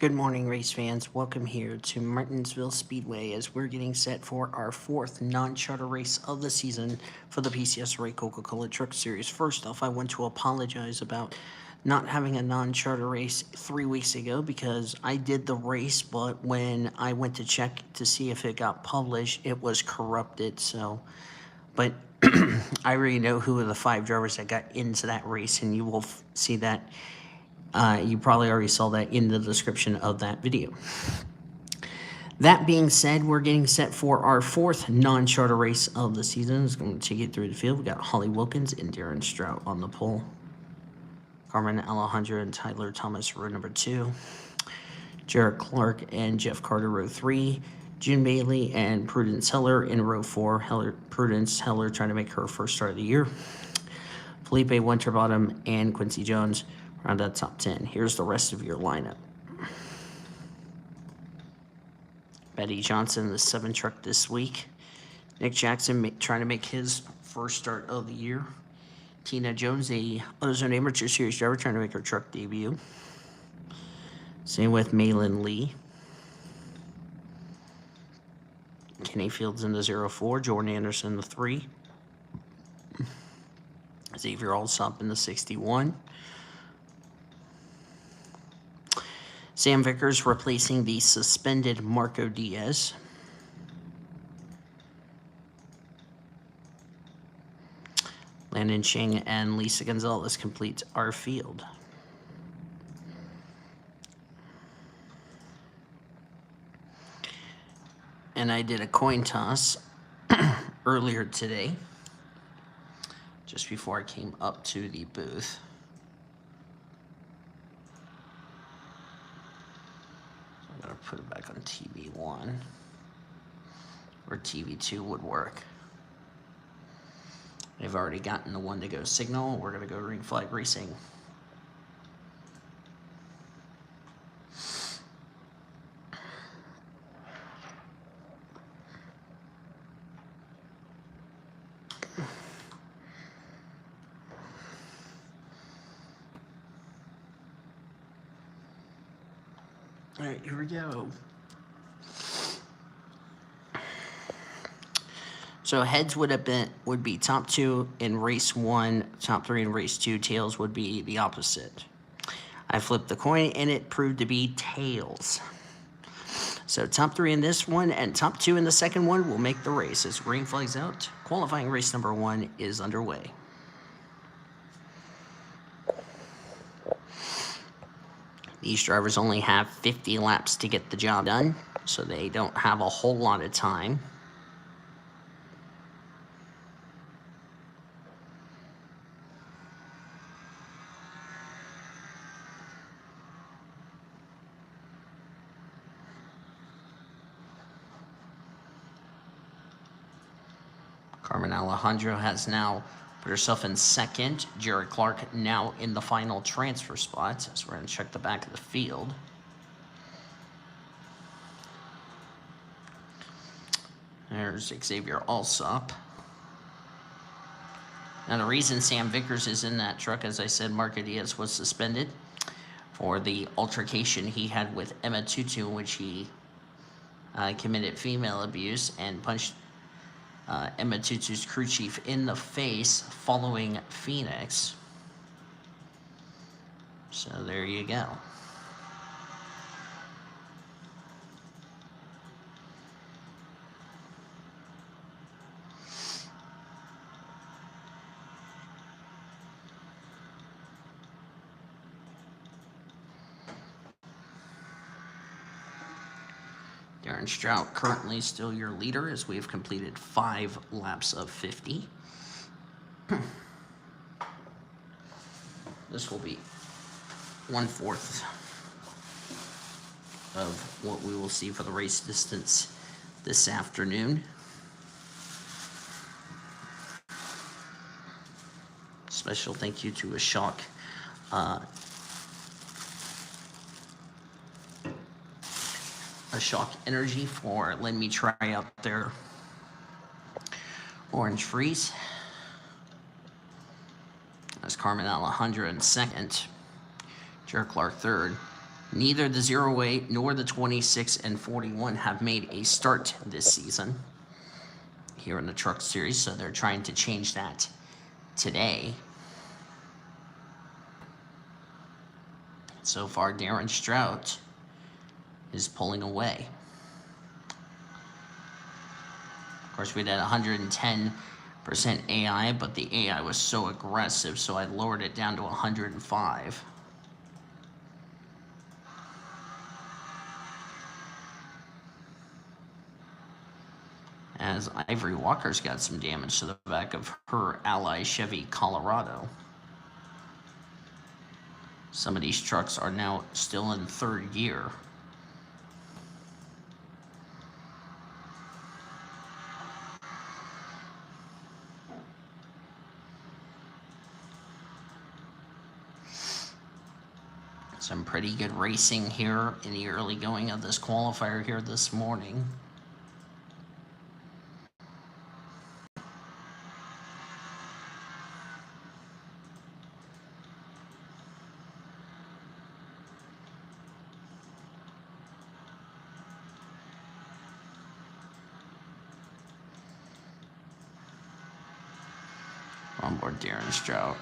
Good morning, race fans. Welcome here to Martinsville Speedway as we're getting set for our fourth non-charter race of the season for the PCSRA Coca-Cola Truck Series. First off, I want to apologize about not having a non-charter race 3 weeks ago because I did the race, but when I went to check to see if it got published, it was corrupted. But I already know who are the 5 drivers that got into that race, and you will see that. You probably already saw that in the description of that video. That being said, we're getting set for our fourth non-charter race of the season. It's going to take it through the field. We got Holly Wilkins and Darren Strout on the pole. Carmen Alejandra and Tyler Thomas, row number 2. Jared Clark and Jeff Carter, row 3. June Bailey and Prudence Heller in row 4. Prudence Heller trying to make her first start of the year. Felipe Winterbottom and Quincy Jones around that top 10. Here's the rest of your lineup. Betty Johnson, the 7 truck this week. Nick Jackson trying to make his first start of the year. Tina Jones, the AutoZone Amateur Series driver, trying to make her truck debut. Same with Malin Lee. Kenny Fields in the 04. Jordan Anderson in the 3. Xavier Alsop in the 61. Sam Vickers replacing the suspended Marco Diaz. Landon Ching and Lisa Gonzalez complete our field. And I did a coin toss earlier today, just before I came up to the booth. I'm going to put it back on TV1, or TV2 would work. They've already gotten the one to go signal. We're going to go green flag racing. All right, here we go. So heads would be top 2 in race 1, top 3 in race 2. Tails would be the opposite. I flipped the coin and it proved to be tails. So top 3 in this one and top 2 in the second one will make the race. As green flags out, qualifying race number 1 is underway. These drivers only have 50 laps to get the job done, so they don't have a whole lot of time. Carmen Alejandro has now put herself in second. Jared Clark now in the final transfer spot. So we're going to check the back of the field. There's Xavier Alsop. Now the reason Sam Vickers is in that truck, as I said, Marco Diaz was suspended for the altercation he had with Emma Tutu, in which he committed female abuse and punched Emma Tutu's crew chief in the face following Phoenix. So there you go. Darren Strout currently still your leader as we have completed 5 laps of 50. This will be 1/4 of what we will see for the race distance this afternoon. Special thank you to Ashok Energy for letting me try out their Orange Freeze. That's Carmen Alejandra in second. Jared Clark third. Neither the 08 nor the 26 and 41 have made a start this season here in the Truck Series, so they're trying to change that today. So far, Darren Strout is pulling away. Of course, we did 110% AI, but the AI was so aggressive, so I lowered it down to 105. As Ivory Walker's got some damage to the back of her Ally Chevy Colorado. Some of these trucks are now still in third year. Some pretty good racing here in the early going of this qualifier here this morning. On board Darren Strout.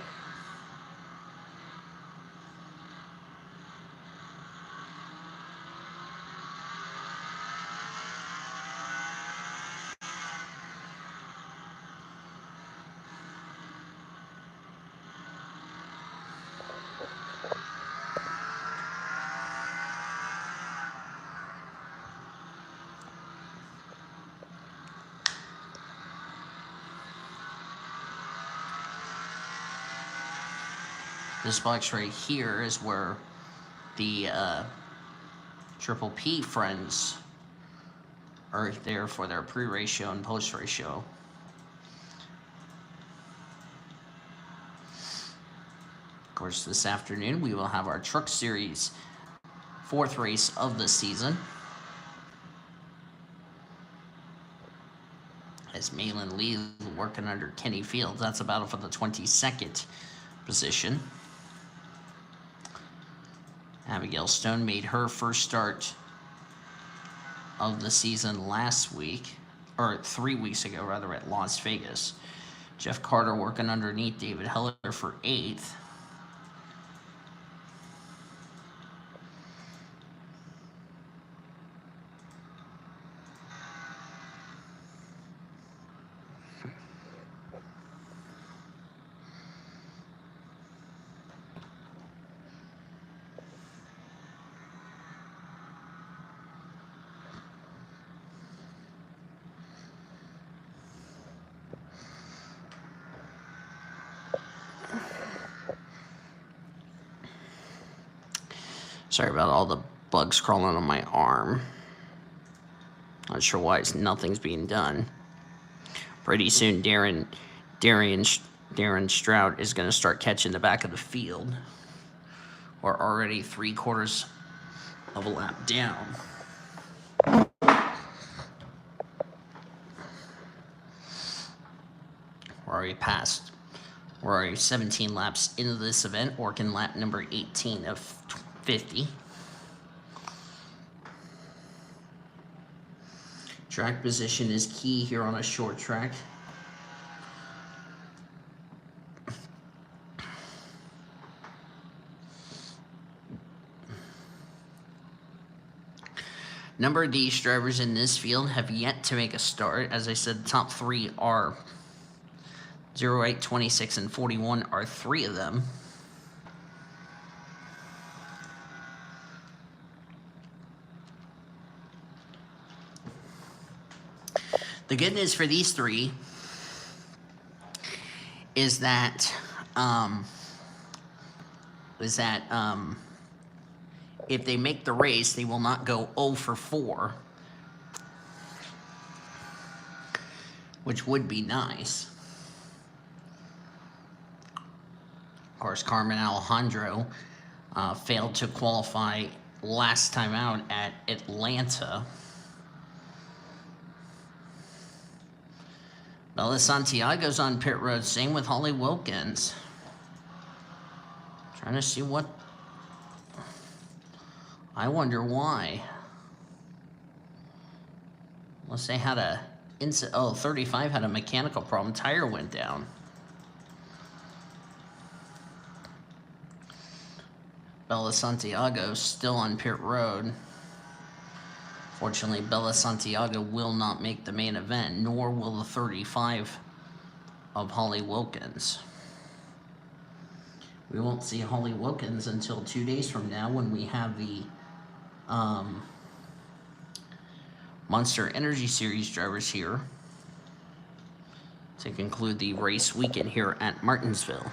This box right here is where the Triple P friends are there for their pre-ratio and post-ratio. Of course, this afternoon we will have our Truck Series 4th race of the season. As Malin Lee working under Kenny Fields. That's a battle for the 22nd position. Abigail Stone made her first start of the season last week, or 3 weeks ago rather, at Las Vegas. Jeff Carter working underneath David Heller for 8th. Sorry about all the bugs crawling on my arm. Not sure why nothing's being done. Pretty soon, Darren Strout is going to start catching the back of the field. We're already 3/4 of a lap down. We're already 17 laps into this event, working lap number 18 of 50. Track position is key here on a short track. Number of these drivers in this field have yet to make a start. As I said, the top 3 are 08, 26, and 41 are 3 of them. The good news for these 3 is that if they make the race, they will not go 0 for 4, which would be nice. Of course, Carmen Alejandro failed to qualify last time out at Atlanta. Bella Santiago's on pit road. Same with Holly Wilkins. Trying to see what I wonder why. Unless they had a 35 had a mechanical problem. Tire went down. Bella Santiago still on pit road. Fortunately, Bella Santiago will not make the main event, nor will the 35 of Holly Wilkins. We won't see Holly Wilkins until 2 days from now when we have the Monster Energy Series drivers here to conclude the race weekend here at Martinsville.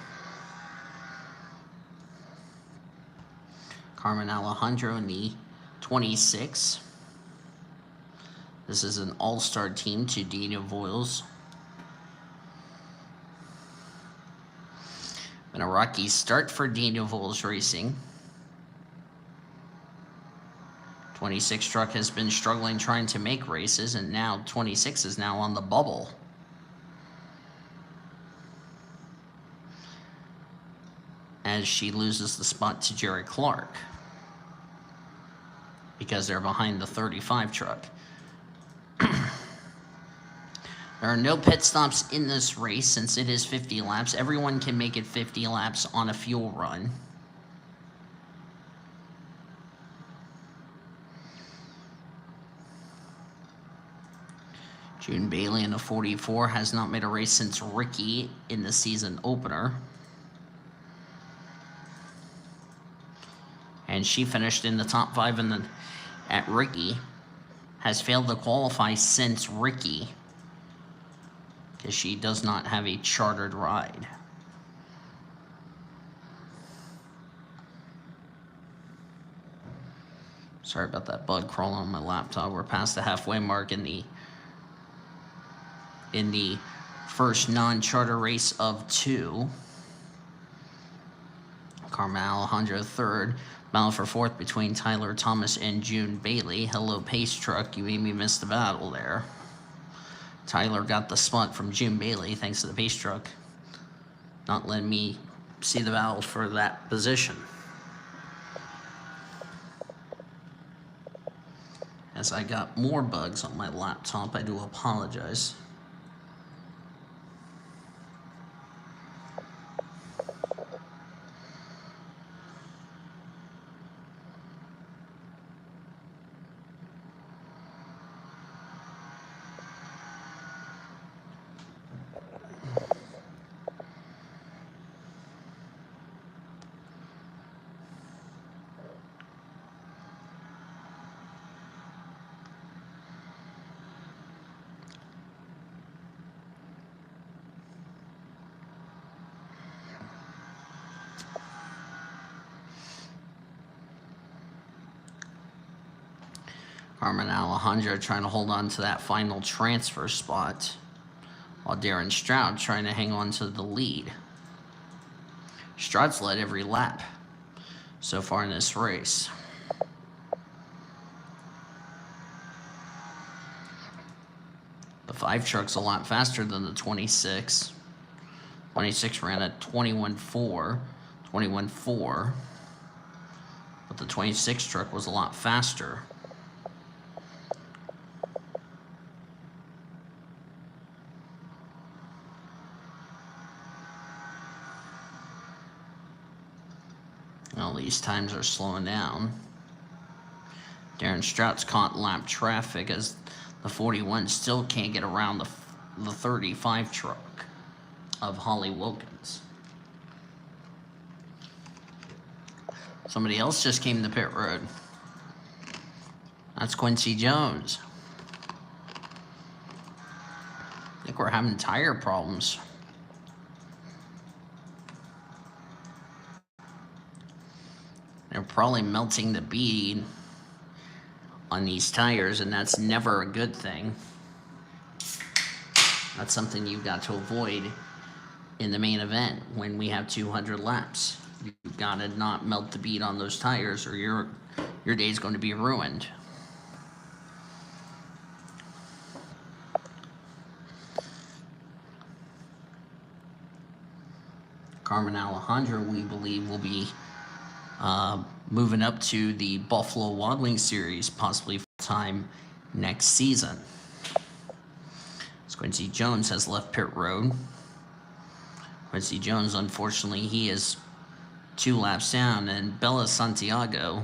Carmen Alejandro in the 26. This is an all-star team to Daniel Voiles. Been a rocky start for Daniel Voiles Racing. 26 truck has been struggling trying to make races, and now 26 is now on the bubble. As she loses the spot to Jerry Clark because they're behind the 35 truck. There are no pit stops in this race since it is 50 laps. Everyone can make it 50 laps on a fuel run. June Bailey in the 44 has not made a race since Ricky in the season opener. And she finished in the top 5 at Ricky. Has failed to qualify since Ricky, because she does not have a chartered ride. Sorry about that bug crawling on my laptop. We're past the halfway mark in the first non-charter race of 2. Carmen Alejandro third. Battle for fourth between Tyler Thomas and June Bailey. Hello, Pace Truck. You made me miss the battle there. Tyler got the spot from June Bailey thanks to the Pace Truck not letting me see the battle for that position. As I got more bugs on my laptop, I do apologize. Carmen Alejandro trying to hold on to that final transfer spot, while Darren Stroud trying to hang on to the lead. Stroud's led every lap so far in this race. The 5 truck's a lot faster than the 26. 26 ran at 21.4, 21.4, but the 26 truck was a lot faster. Well, these times are slowing down. Darren Strout's caught lap traffic as the 41 still can't get around the 35 truck of Holly Wilkins. Somebody else just came to pit road. That's Quincy Jones. I think we're having tire problems. They're probably melting the bead on these tires, and that's never a good thing. That's something you've got to avoid in the main event when we have 200 laps. You've got to not melt the bead on those tires, or your day's going to be ruined. Carmen Alejandro, we believe, will be moving up to the Buffalo Wild Wings series, possibly full-time next season. Quincy Jones has left pit road. Quincy Jones, unfortunately, he is 2 laps down, and Bella Santiago,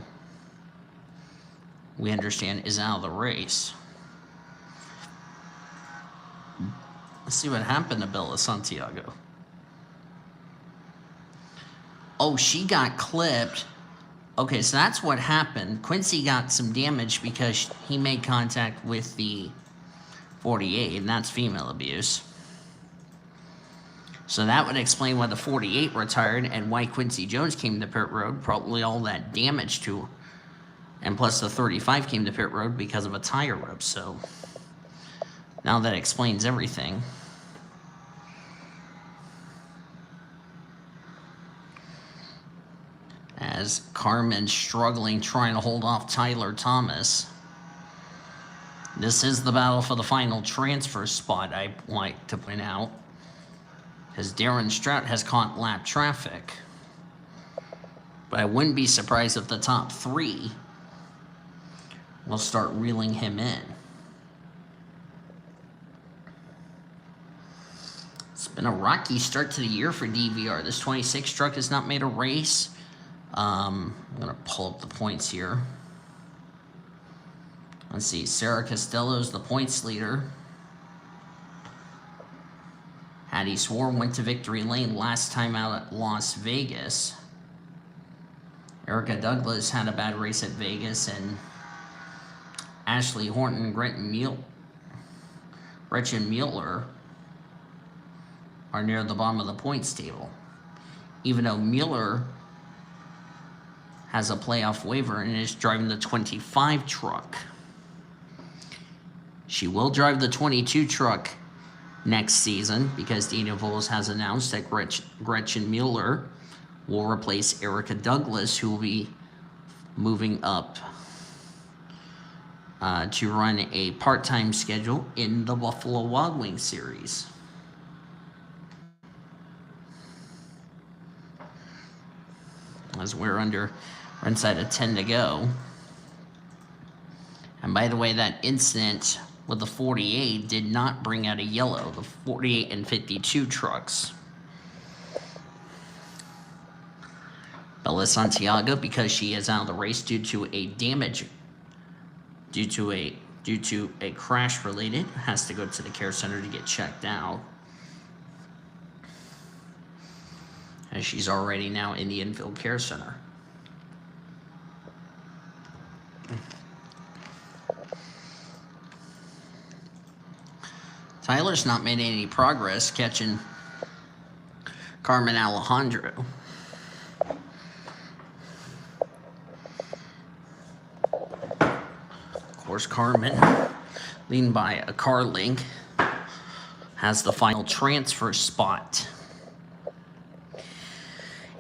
we understand, is out of the race. Let's see what happened to Bella Santiago. Oh, she got clipped. Okay, so that's what happened. Quincy got some damage because he made contact with the 48, and that's female abuse. So that would explain why the 48 retired and why Quincy Jones came to pit road. Probably all that damage to, and plus the 35 came to pit road because of a tire rub. So now that explains everything. As Carmen struggling, trying to hold off Tyler Thomas. This is the battle for the final transfer spot, I like to point out, because Darren Strout has caught lap traffic. But I wouldn't be surprised if the top 3 will start reeling him in. It's been a rocky start to the year for DVR. This 26 truck has not made a race. I'm going to pull up the points here. Let's see, Sarah Costello's the points leader. Hattie Swore went to victory lane last time out at Las Vegas. Erica Douglas had a bad race at Vegas, and Ashley Horton and Gretchen Mueller are near the bottom of the points table. Even though Mueller has a playoff waiver and is driving the 25 truck. She will drive the 22 truck next season because Dana Voles has announced that Gretchen Mueller will replace Erica Douglas, who will be moving up to run a part-time schedule in the Buffalo Wild Wings series. As we're inside of 10 to go. And by the way, that incident with the 48 did not bring out a yellow, the 48 and 52 trucks. Bella Santiago, because she is out of the race due to a crash related, has to go to the care center to get checked out. And she's already now in the infield care center. Tyler's not made any progress catching Carmen Alejandro. Of course, Carmen, leaned by a car link, has the final transfer spot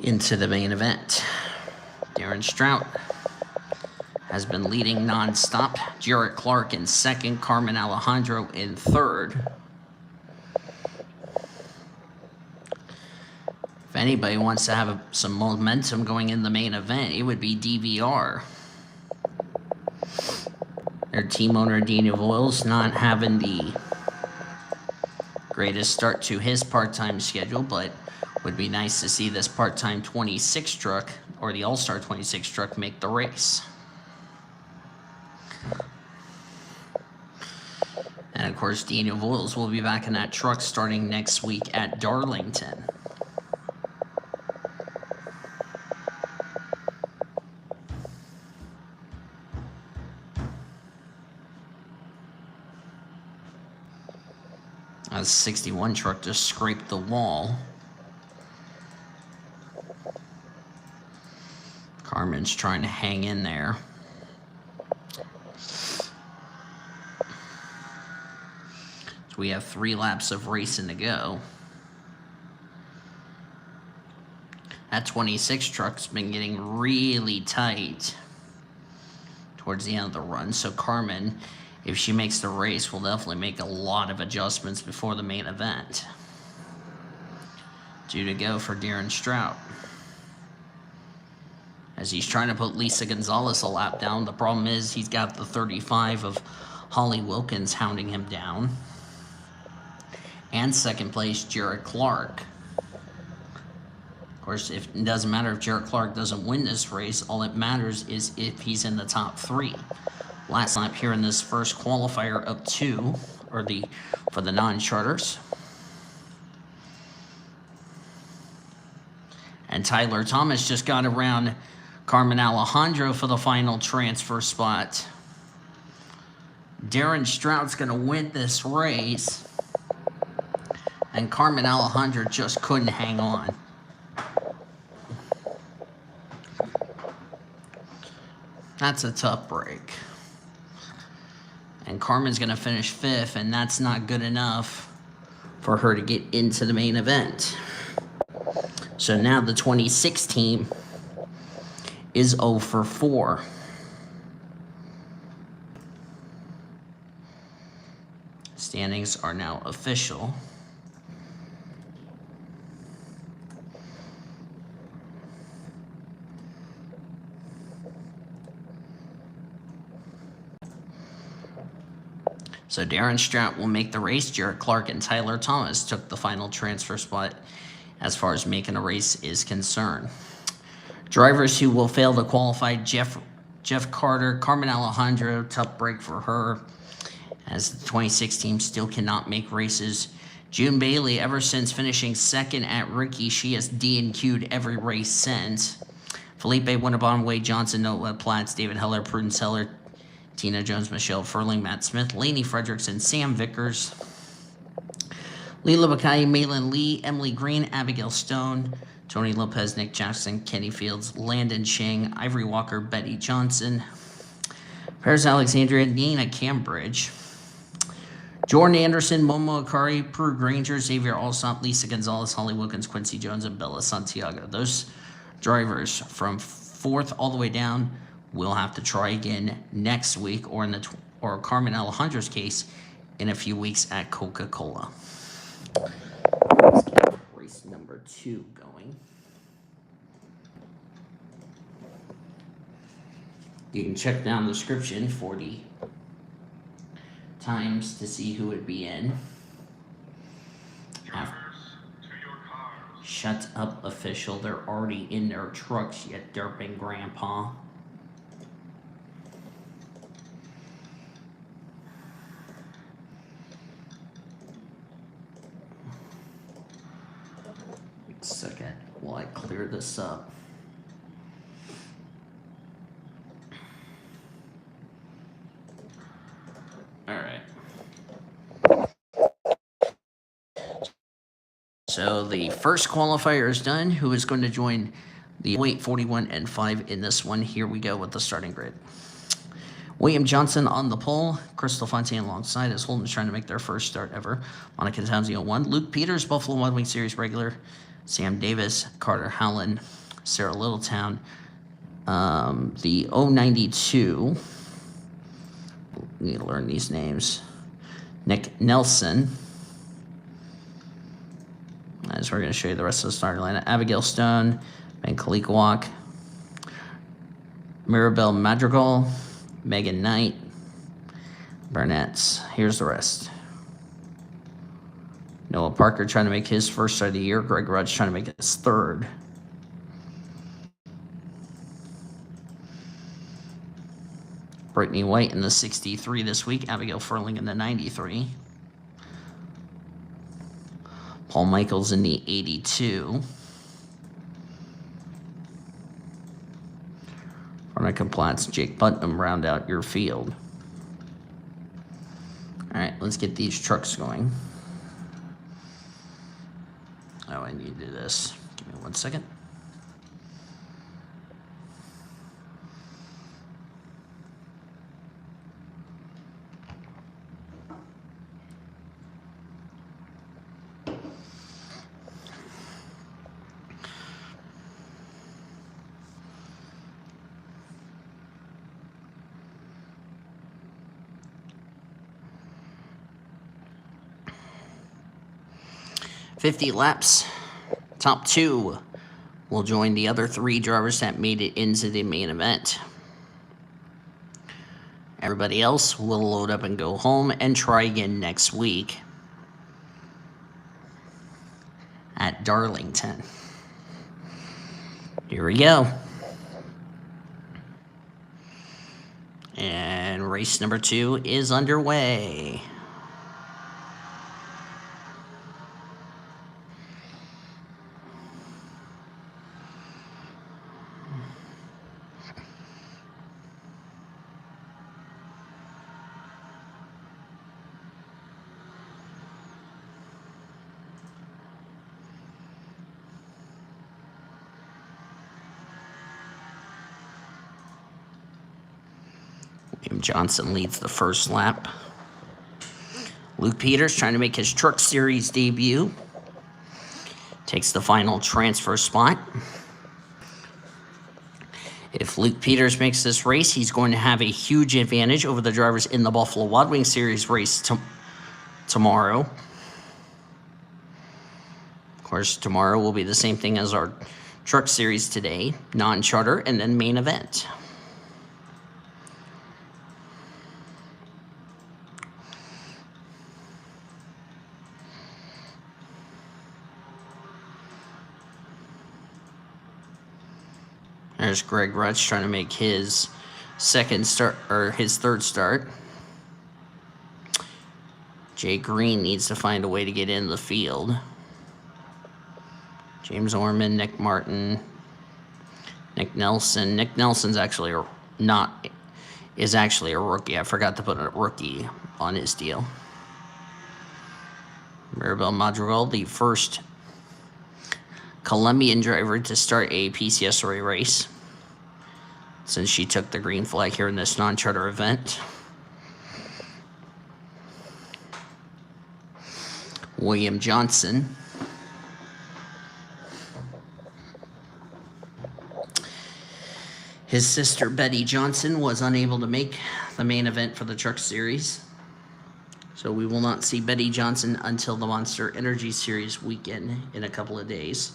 into the main event. Darren Strout has been leading nonstop. Jarrett Clark in second, Carmen Alejandro in third. If anybody wants to have some momentum going in the main event, it would be DVR. Their team owner, Daniel Voiles, not having the greatest start to his part-time schedule, but would be nice to see this part-time 26 truck, or the All-Star 26 truck, make the race. And of course, Daniel Voiles will be back in that truck starting next week at Darlington. A 61 truck just scraped the wall. Carmen's trying to hang in there. So we have 3 laps of racing to go. That 26 truck's been getting really tight towards the end of the run. So Carmen, if she makes the race, will definitely make a lot of adjustments before the main event. Due to go for Darren Strout. as he's trying to put Lisa Gonzalez a lap down. The problem is he's got the 35 of Holly Wilkins hounding him down. And second place, Jarrett Clark. Of course, it doesn't matter if Jarrett Clark doesn't win this race. All that matters is if he's in the top 3. Last lap here in this first qualifier of 2, or for the non-charters. And Tyler Thomas just got around Carmen Alejandro for the final transfer spot. Darren Stroud's going to win this race. And Carmen Alejandro just couldn't hang on. That's a tough break. And Carmen's going to finish 5th, and that's not good enough for her to get into the main event. So now the 26 team is 0 for 4. Standings are now official. So Darren Strout will make the race. Jarrett Clark and Tyler Thomas took the final transfer spot as far as making a race is concerned. Drivers who will fail to qualify, Jeff Carter, Carmen Alejandro, tough break for her, as the 26 team still cannot make races. June Bailey, ever since finishing 2nd at Ricky, she has DNQ'd every race since. Felipe Winterbottom, Wade Johnson, Noah Platts, David Heller, Prudence Heller, Tina Jones, Michelle Furling, Matt Smith, Lainey Frederickson, Sam Vickers, Leela Bakai, Malin Lee, Emily Green, Abigail Stone, Tony Lopez, Nick Jackson, Kenny Fields, Landon Chang, Ivory Walker, Betty Johnson, Paris Alexandria, Nina Cambridge, Jordan Anderson, Momo Akari, Prue Granger, Xavier Alsop, Lisa Gonzalez, Holly Wilkins, Quincy Jones, and Bella Santiago. Those drivers from 4th all the way down will have to try again next week, or or Carmen Alejandro's case, in a few weeks at Coca-Cola. Let's get race number 2 going. You can check down the description for the times to see who would be in. Shut up, official. They're already in their trucks, you derping grandpa. Second while I clear this up. All right. So the first qualifier is done. Who is going to join the weight 41 and 5 in this one? Here we go with the starting grid. William Johnson on the pole. Crystal Fontaine alongside as Holden's trying to make their first start ever. Monica Townsend 1. Luke Peters, Buffalo Wild Wings Series regular. Sam Davis, Carter Howland, Sarah Littletown, the 092, need to learn these names, Nick Nelson, as we're going to show you the rest of the starting lineup, Abigail Stone, Ben Kalikawak, Mirabelle Madrigal, Megan Knight, Burnett's. Here's the rest. Noah Parker trying to make his first start of the year. Greg Rudge trying to make his 3rd. Brittany White in the 63 this week. Abigail Furling in the 93. Paul Michaels in the 82. Veronica Platts, Jake Putnam round out your field. All right, let's get these trucks going. Oh, I need to do this. Give me 1 second. .50 laps. Top 2 will join the other 3 drivers that made it into the main event. Everybody else will load up and go home and try again next week at Darlington. Here we go. And race number 2 is underway. Johnson leads the first lap. Luke Peters trying to make his Truck Series debut. Takes the final transfer spot. If Luke Peters makes this race, he's going to have a huge advantage over the drivers in the Buffalo Wild Wings Series race tomorrow. Of course, tomorrow will be the same thing as our Truck Series today, non-charter, and then main event. There's Greg Rutsch trying to make his third start. Jay Green needs to find a way to get in the field. James Orman, Nick Martin, Nick Nelson. Nick Nelson's actually a rookie. I forgot to put a rookie on his deal. Maribel Madrigal, the first Colombian driver to start a PCSRA race since she took the green flag here in this non-charter event. William Johnson. His sister Betty Johnson was unable to make the main event for the Truck Series, so we will not see Betty Johnson until the Monster Energy Series weekend in a couple of days.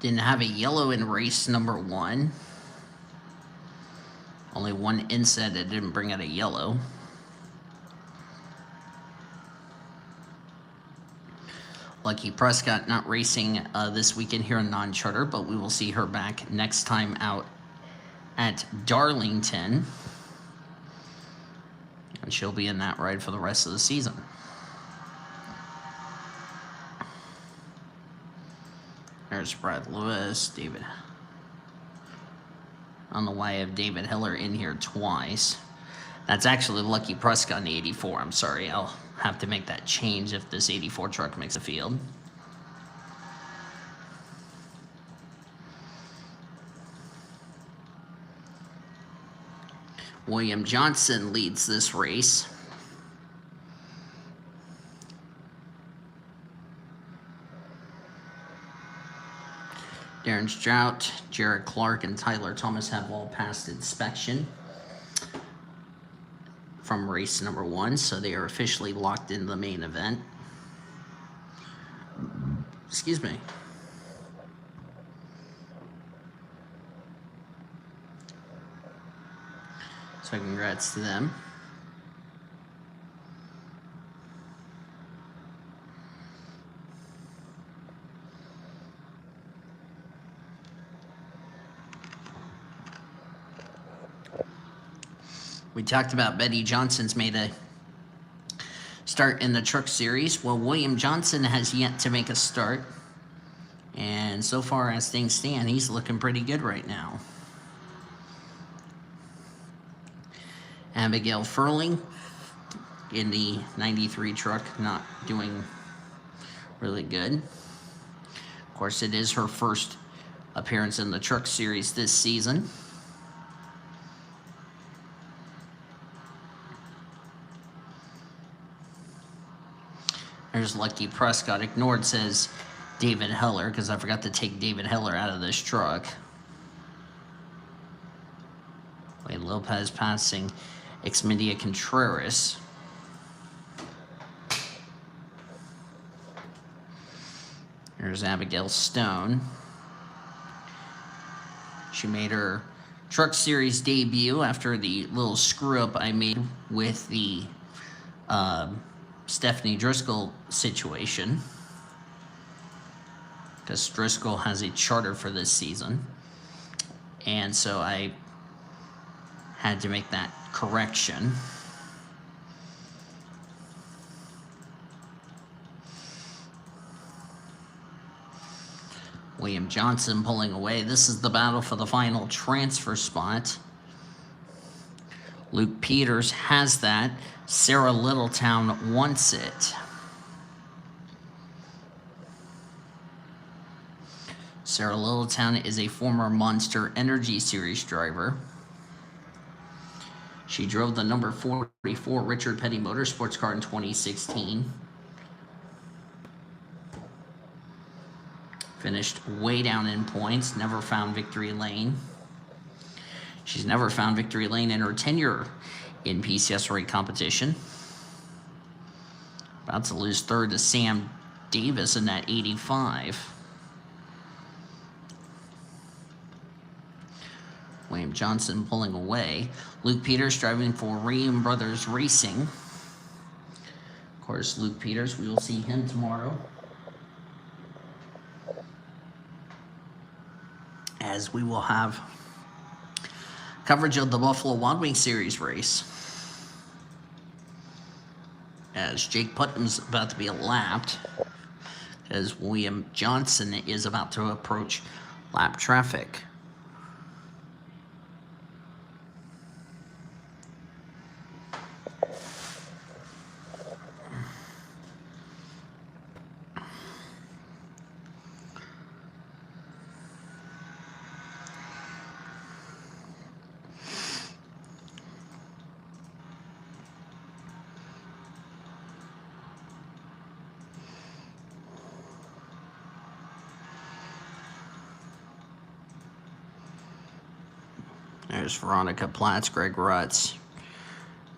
Didn't have a yellow in race number 1. Only one inset that didn't bring out a yellow. Lucky Prescott not racing this weekend here in non-charter, but we will see her back next time out at Darlington. And she'll be in that ride for the rest of the season. There's Brad Lewis, David. I don't know why I have David Hiller in here twice. That's actually Lucky Prescott on the 84. I'm sorry, I'll have to make that change if this 84 truck makes a field. William Johnson leads this race. Darren Strout, Jared Clark, and Tyler Thomas have all passed inspection from race number 1, so they are officially locked in the main event. Excuse me. So congrats to them. We talked about Betty Johnson's made a start in the Truck Series. Well, William Johnson has yet to make a start. And so far as things stand, he's looking pretty good right now. Abigail Furling in the 93 truck, not doing really good. Of course, it is her first appearance in the Truck Series this season. There's Lucky Prescott. Ignored says David Heller, because I forgot to take David Heller out of this truck. Wade Lopez passing Xmedia Contreras. There's Abigail Stone. She made her Truck Series debut after the little screw-up I made with the Stephanie Driscoll situation, because Driscoll has a charter for this season, and so I had to make that correction. William Johnson pulling away. This is the battle for the final transfer spot. Luke Peters has that. Sarah Littletown wants it. Sarah Littletown is a former Monster Energy Series driver. She drove the number 44 Richard Petty Motorsports car in 2016. Finished way down in points, never found victory lane. She's never found victory lane in her tenure in PCSRA competition. About to lose third to Sam Davis in that 85. William Johnson pulling away. Luke Peters driving for Ream Brothers Racing. Of course, Luke Peters, we will see him tomorrow, as we will have coverage of the Buffalo Wild Wings Series race, as Jake Putnam's about to be lapped, as William Johnson is about to approach lap traffic. There's Veronica Platts, Greg Rutz.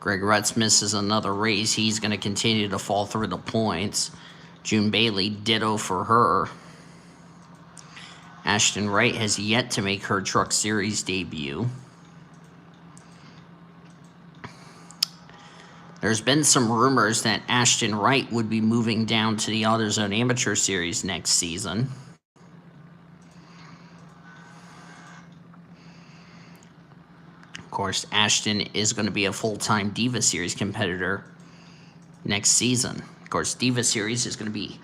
Greg Rutz misses another race. He's going to continue to fall through the points. June Bailey, ditto for her. Ashton Wright has yet to make her Truck Series debut. There's been some rumors that Ashton Wright would be moving down to the AutoZone Amateur Series next season. Of course, Ashton is going to be a full-time Diva Series competitor next season. Of course, Diva Series is going to be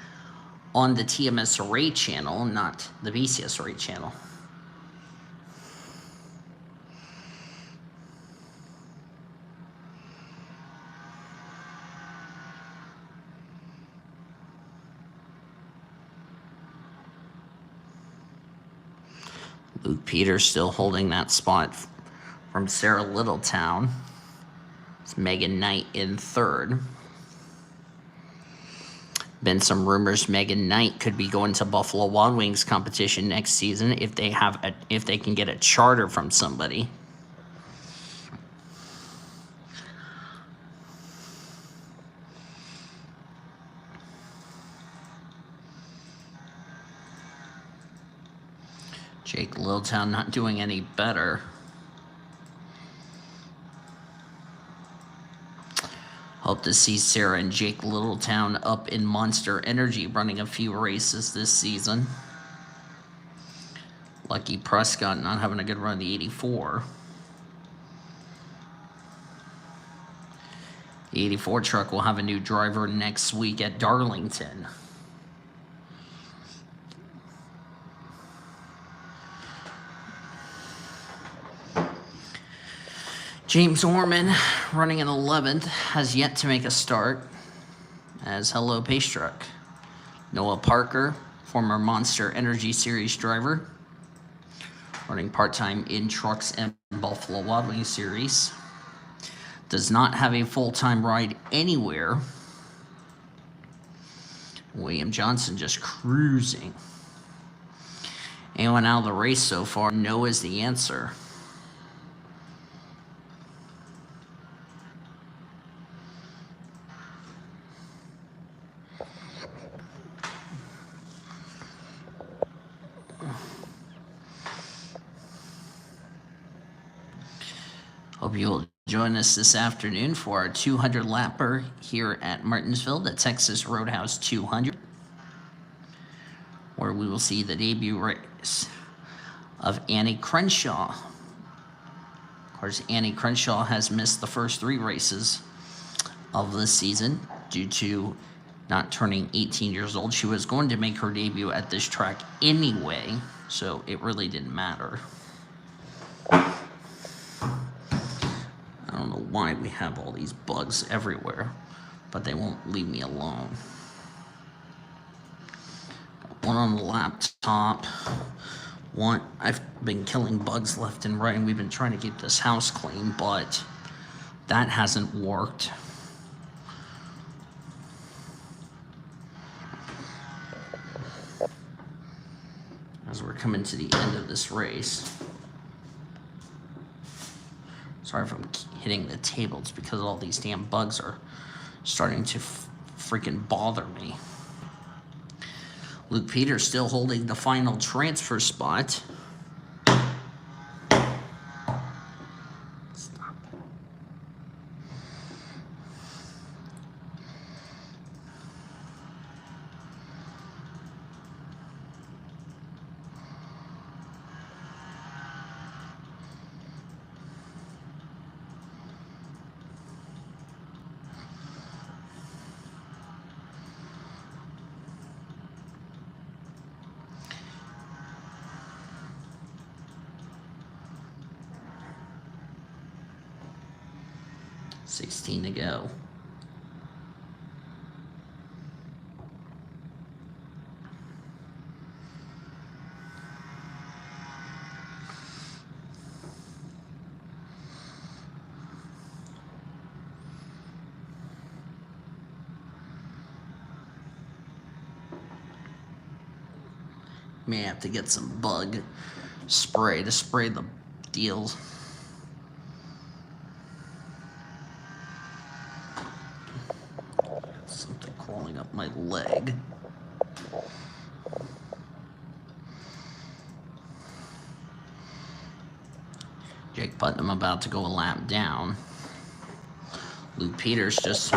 on the TMSRA channel, not the PCSRA channel. Luke Peters still holding that spot from Sarah Littletown. It's Megan Knight in third. Been some rumors Megan Knight could be going to Buffalo Wild Wings competition next season if they can get a charter from somebody. Jake Littletown not doing any better. Hope to see Sarah and Jake Littletown up in Monster Energy running a few races this season. Lucky Prescott not having a good run, the 84. The 84 truck will have a new driver next week at Darlington. James Orman, running in 11th, has yet to make a start as Hello Pace Truck. Noah Parker, former Monster Energy Series driver. running part-time in trucks and Buffalo Wild Wings series. Does not have a full-time ride anywhere. William Johnson just cruising. Anyone out of the race so far? No is the answer. Hope you'll join us this afternoon for our 200 lapper here at Martinsville, the Texas Roadhouse 200, where we will see the debut race of Annie Crenshaw. Of course, Annie Crenshaw has missed the first 3 races of this season due to not turning 18 years old. She was going to make her debut at this track anyway, so it really didn't matter. I don't know why we have all these bugs everywhere, but they won't leave me alone. One on the laptop. One, I've been killing bugs left and right, and we've been trying to keep this house clean, but that hasn't worked. As we're coming to the end of this race. Sorry if I'm hitting the table. It's because all these damn bugs are starting to freaking bother me. Luke Peters still holding the final transfer spot. Stop. $16 to go. May have to get some bug spray to spray the deals. Something crawling up my leg. Jake Putnam about to go a lap down. Luke Peters just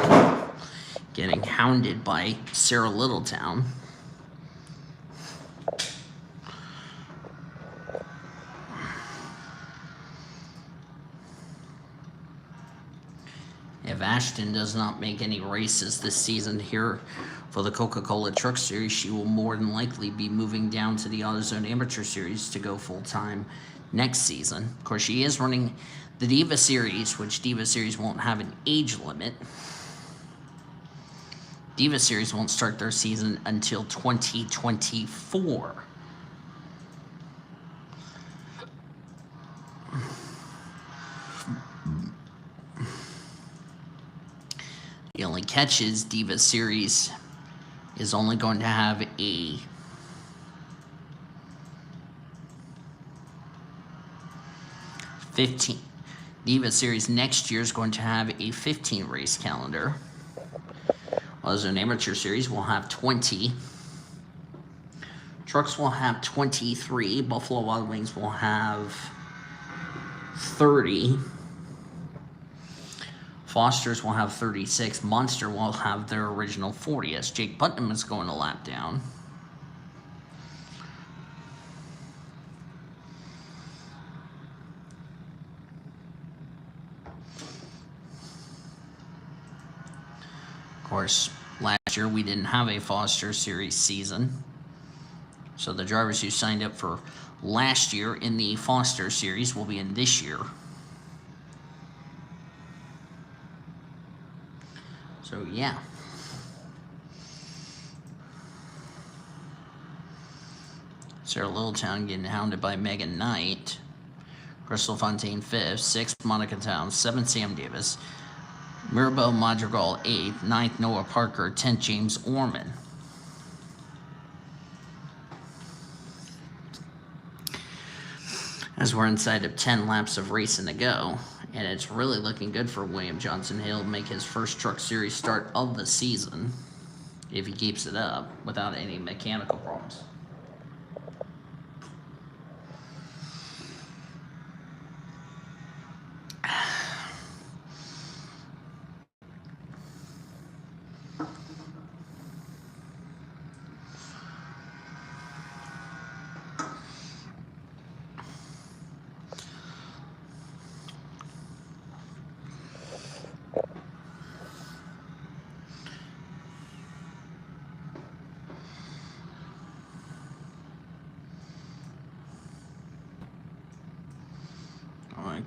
getting hounded by Sarah Littletown. If Ashton does not make any races this season here for the Coca-Cola Truck Series, she will more than likely be moving down to the AutoZone Amateur Series to go full-time next season. Of course, she is running the Diva Series, which Diva Series won't have an age limit. Diva Series won't start their season until 2024. The only catch is Diva Series is only going to have a Diva Series next year is going to have a 15 race calendar. AutoZone Amateur Series will have 20. Trucks will have 23. Buffalo Wild Wings will have 30. Foster's will have 36. Monster will have their original 40, as Jake Putnam is going a lap down. Of course, last year we didn't have a Foster Series season. So the drivers who signed up for last year in the Foster Series will be in this year. So, yeah. Sarah Littletown getting hounded by Megan Knight. Crystal Fontaine 5th, 6th Monica Town, 7th Sam Davis, Mirabelle Madrigal 8th, 9th Noah Parker, 10th James Orman. As we're inside of 10 laps of racing to go, and it's really looking good for William Johnson. He'll make his first Truck Series start of the season if he keeps it up without any mechanical problems.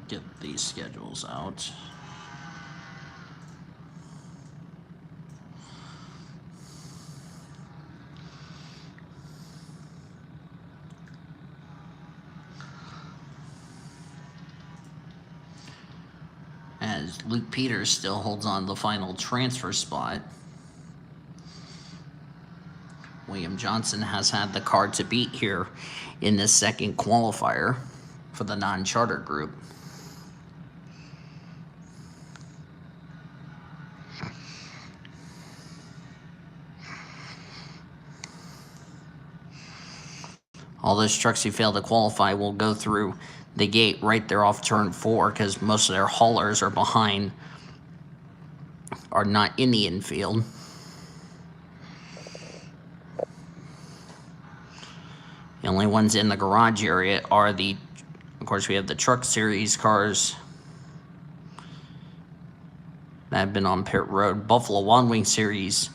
Get these schedules out. As Luke Peters still holds on the final transfer spot. William Johnson has had the car to beat here in this second qualifier for the non-charter group. All those trucks who fail to qualify will go through the gate right there off turn 4 because most of their haulers are behind, are not in the infield. The only ones in the garage area are of course, we have the Truck Series cars that have been on pit road. Buffalo Wild Wing Series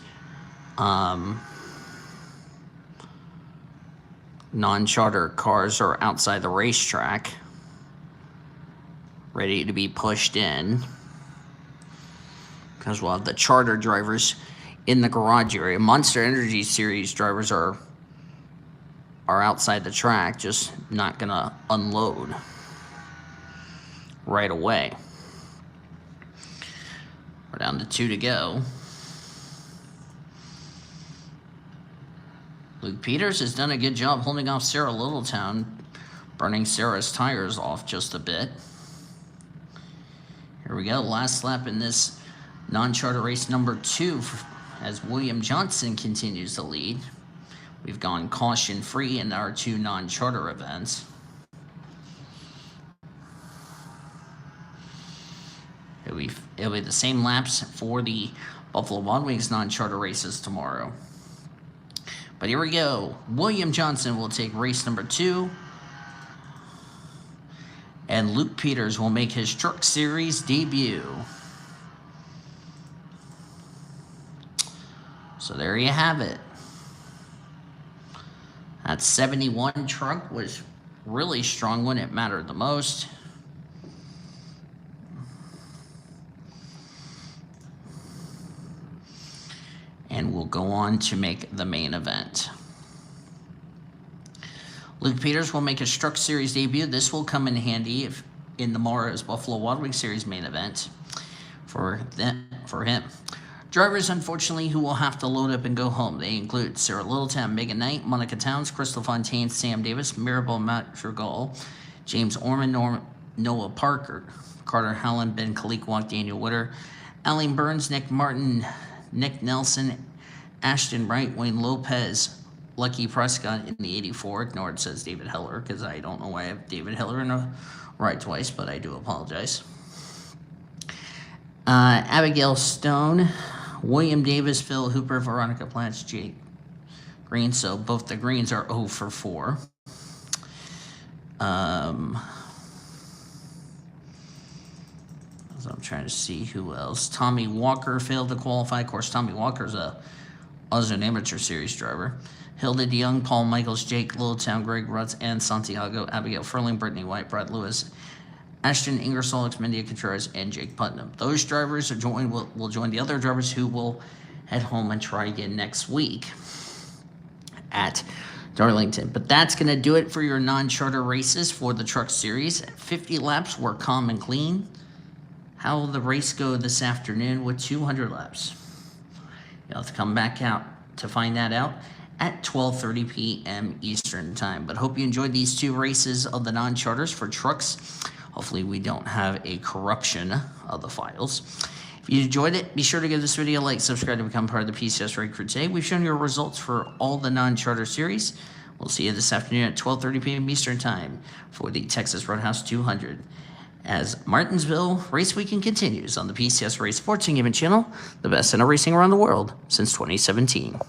non-charter cars are outside the racetrack, ready to be pushed in. Because we'll have the charter drivers in the garage area. Monster Energy Series drivers are outside the track, just not gonna unload right away. We're down to 2 to go. Luke Peters has done a good job holding off Sarah Littletown, burning Sarah's tires off just a bit. Here we go, last lap in this non-charter race number 2 as William Johnson continues to lead. We've gone caution-free in our 2 non-charter events. It'll be the same laps for the Buffalo Wild Wings non-charter races tomorrow. But here we go. William Johnson will take race number 2. And Luke Peters will make his Truck Series debut. So there you have it. That 71 truck was really strong when it mattered the most. And we'll go on to make the main event. Luke Peters will make his Truck Series debut. This will come in handy in tomorrow's Buffalo Wild Wings Series main event for him. Drivers, unfortunately, who will have to load up and go home. They include Sarah Littletown, Megan Knight, Monica Towns, Crystal Fontaine, Sam Davis, Mirabelle Madrigal, James Orman, Noah Parker, Carter Howland, Ben Kalikwak, Daniel Witter, Aline Burns, Nick Martin, Nick Nelson, Ashton Wright, Wayne Lopez, Lucky Prescott in the 84. Ignored says David Heller because I don't know why I have David Heller in a ride twice, but I do apologize. Abigail Stone, William Davis, Phil Hooper, Veronica Platts, Jake Green. So both the greens are 0 for 4. So I'm trying to see who else. Tommy Walker failed to qualify. Of course, Tommy Walker's a Ozone Amateur Series driver. Hilda DeYoung, Paul Michaels, Jake Littletown, Greg Rutz, and Santiago, Abigail Furling, Brittany White, Brad Lewis, Ashton Ingersoll, Exmendia Contreras, and Jake Putnam. Those drivers will join the other drivers who will head home and try again next week at Darlington. But that's going to do it for your non-charter races for the Truck Series. 50 laps were calm and clean. How will the race go this afternoon with 200 laps? You'll have to come back out to find that out at 12:30 p.m. Eastern Time. But hope you enjoyed these 2 races of the non-charters for trucks. Hopefully we don't have a corruption of the files. If you enjoyed it, be sure to give this video a like, subscribe to become part of the PCSRA crew today. We've shown you our results for all the non-charter series. We'll see you this afternoon at 12:30 p.m. Eastern Time for the Texas Roadhouse 200. As Martinsville Race Weekend continues on the PCSRA Sports and Gaming Channel, the best in racing around the world since 2017.